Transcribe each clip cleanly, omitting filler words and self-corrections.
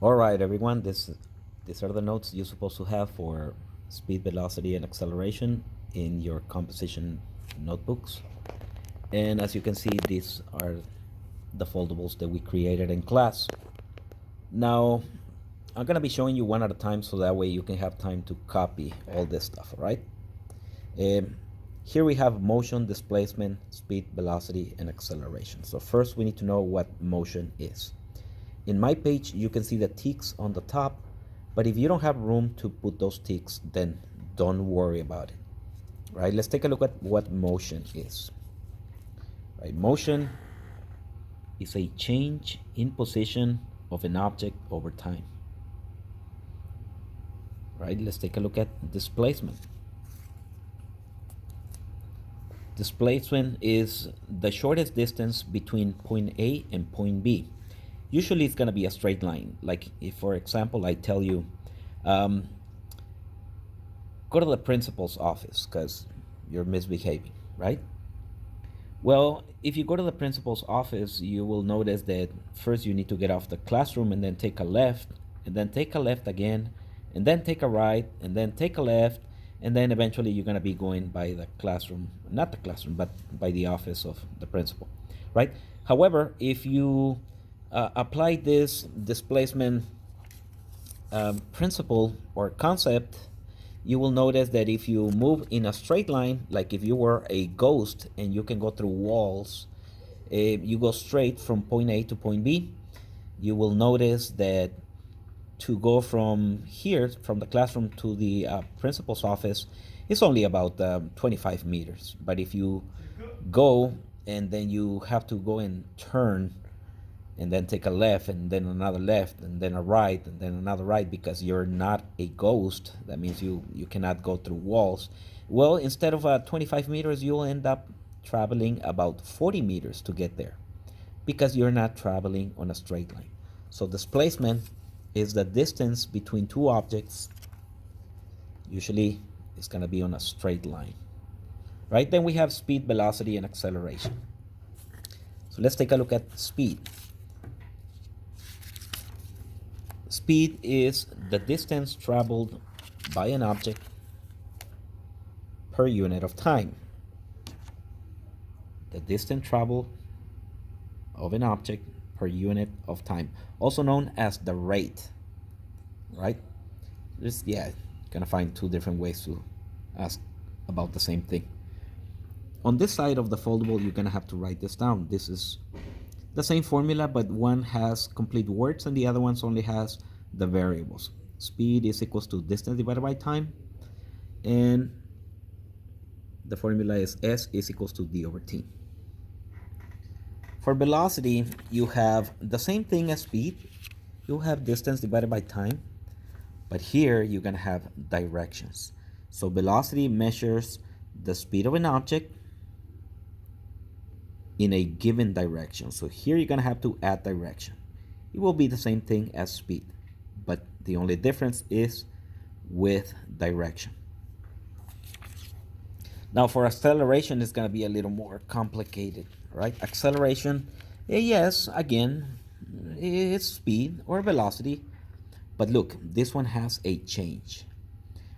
All right, everyone. These are the notes you're supposed to have for speed, velocity, and acceleration in your composition notebooks. And as you can see, these are the foldables that we created in class. Now, I'm gonna be showing you one at a time so that way you can have time to copy all this stuff, all right? Um, Here we have motion, displacement, speed, velocity, and acceleration. So first we need to know what motion is. In my page, you can see the ticks on the top, but if you don't have room to put those ticks, then don't worry about it. Right? Let's take a look at what motion is. Right? Motion is a change in position of an object over time. Right? Let's take a look at displacement. Displacement is the shortest distance between point A and point B. Usually it's going to be a straight line. Like if, for example, I tell you, go to the principal's office because you're misbehaving, right? Well, if you go to the principal's office, you will notice that first you need to get off the classroom and then take a left, and then take a left again, and then take a right, and then take a left, and then eventually you're going to be going by the classroom, not the classroom, but by the office of the principal, right? However, if you apply this displacement principle or concept, you will notice that if you move in a straight line, like if you were a ghost and you can go through walls, you go straight from point A to point B, you will notice that to go from here, from the classroom to the principal's office, it's only about 25 meters. But if you go and then you have to go and turn and then take a left and then another left and then a right and then another right because you're not a ghost, that means you cannot go through walls. Well, instead of 25 meters, you'll end up traveling about 40 meters to get there because you're not traveling on a straight line. So displacement is the distance between two objects. Usually it's going to be on a straight line, right? Then we have speed, velocity, and acceleration. So let's take a look at speed. Speed is the distance traveled by an object per unit of time. The distance traveled of an object per unit of time, also known as the rate, right? Gonna find two different ways to ask about the same thing. On this side of the foldable, you're gonna have to write this down. This is the same formula, but one has complete words and the other ones only has the variables. Speed is equals to distance divided by time, and the formula is S is equals to D over T. For velocity, you have the same thing as speed. You have distance divided by time, but here you're gonna have directions. So velocity measures the speed of an object in a given direction. So here you're gonna have to add direction. It will be the same thing as speed, but the only difference is with direction. Now for acceleration, it's gonna be a little more complicated, right? Acceleration, yes, again, it's speed or velocity, but look, this one has a change.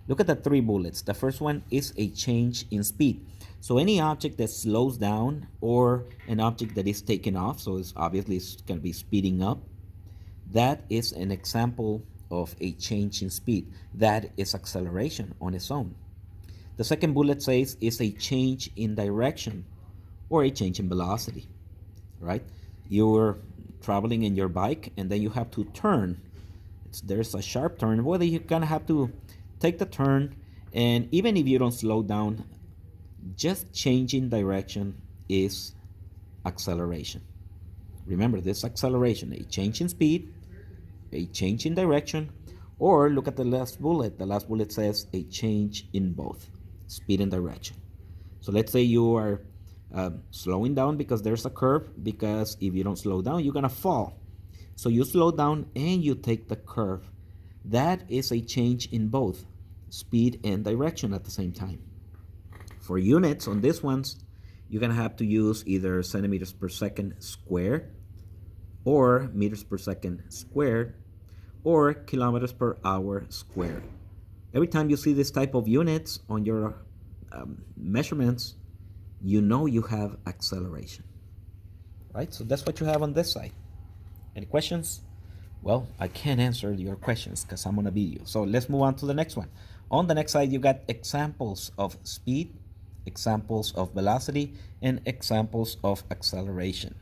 Look at the three bullets. The first one is a change in speed. So any object that slows down or an object that is taking off, so it's obviously going to be speeding up, that is an example of a change in speed. That is acceleration on its own. The second bullet says it's a change in direction or a change in velocity, right? You're traveling in your bike and then you have to turn. There's a sharp turn. Well, you're going to have to take the turn, and even if you don't slow down, just changing direction is acceleration. Remember, this acceleration, a change in speed, a change in direction, or look at the last bullet. The last bullet says a change in both speed and direction. So let's say you are slowing down because there's a curve, because if you don't slow down, you're gonna fall. So you slow down and you take the curve. That is a change in both speed and direction at the same time. For units on this ones, you're gonna have to use either centimeters per second squared or meters per second squared, or kilometers per hour squared. Every time you see this type of units on your measurements, you know you have acceleration, right? So that's what you have on this side. Any questions? Well, I can't answer your questions because I'm on a video. So let's move on to the next one. On the next slide, you got examples of speed, examples of velocity, and examples of acceleration.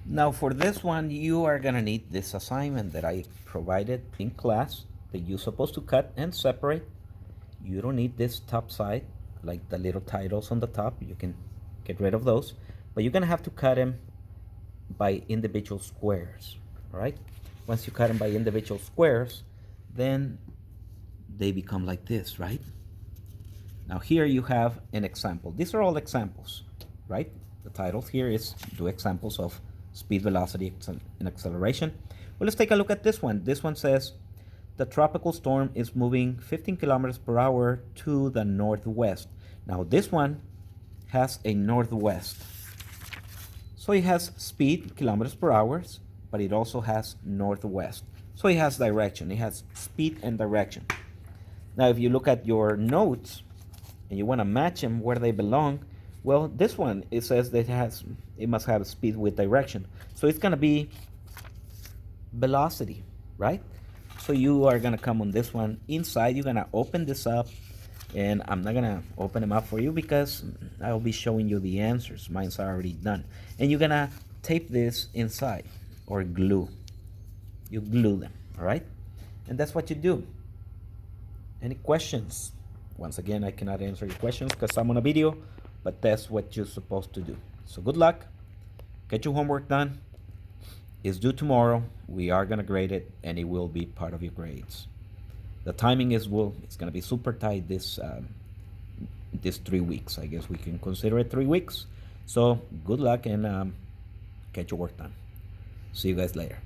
Now for this one, you are gonna need this assignment that I provided in class that you're supposed to cut and separate. You don't need this top side, like the little titles on the top. You can get rid of those, but you're gonna have to cut them by individual squares, all right? Once you cut them by individual squares, then they become like this, right? Now here you have an example. These are all examples, right? The title here is do examples of speed, velocity, and acceleration. Well, let's take a look at this one. This one says the tropical storm is moving 15 kilometers per hour to the northwest. Now this one has a northwest. So it has speed, kilometers per hour, but it also has northwest. So it has direction. It has speed and direction. Now, if you look at your notes and you want to match them where they belong, well, this one, it says that it must have speed with direction. So it's going to be velocity, right? So you are going to come on this one inside. You're going to open this up. And I'm not gonna open them up for you because I'll be showing you the answers. Mine's already done. And you're gonna tape this inside or glue. You glue them, all right? And that's what you do. Any questions? Once again, I cannot answer your questions because I'm on a video, but that's what you're supposed to do. So good luck. Get your homework done. It's due tomorrow. We are gonna grade it and it will be part of your grades. The timing is it's going to be super tight this 3 weeks. I guess we can consider it 3 weeks. So good luck and get your work done. See you guys later.